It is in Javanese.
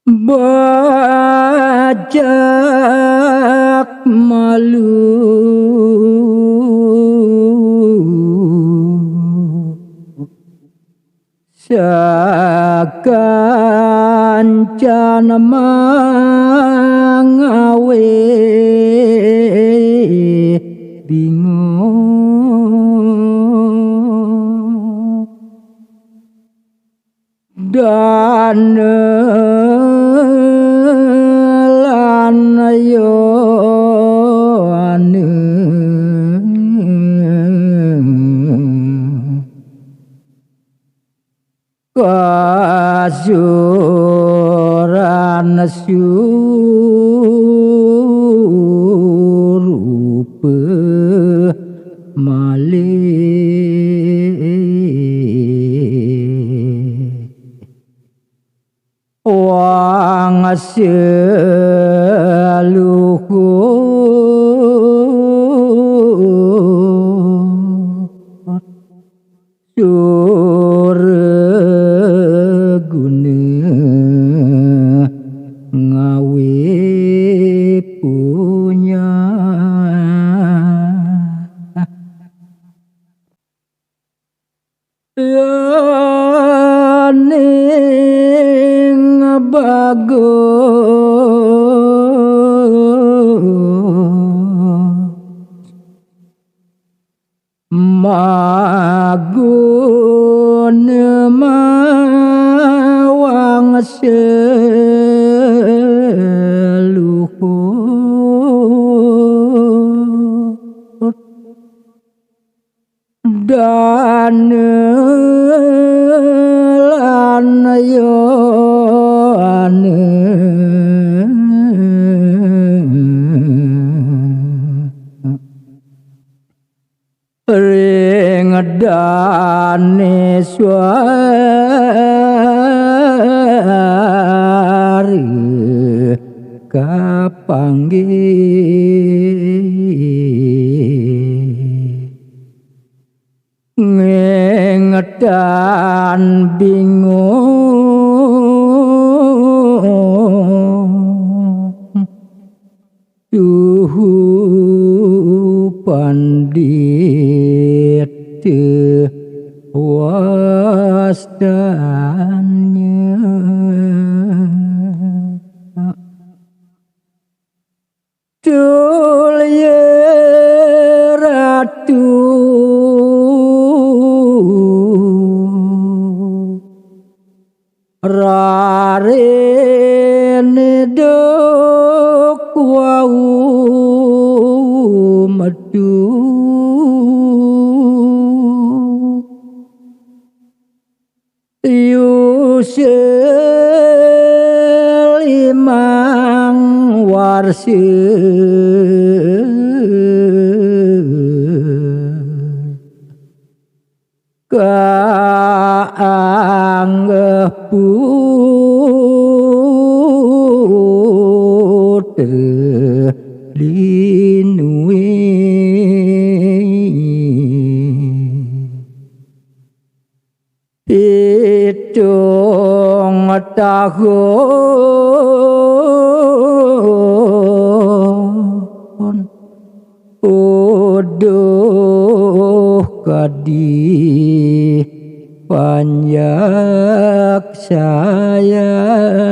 bajak malu sakancana mangawe bingung danelan yo kasuran surupe malih wang seluhur suregune ngawe punya yaning bagus magun mawang seluhur danelan yo ring dane swari kapanggih ngengedan bingung duhu pandit wasdanya tulye ratu rarene dok wau madu yuselimang warsi kaanggeh puter linui pitung tahun uduh kadih panjak sayang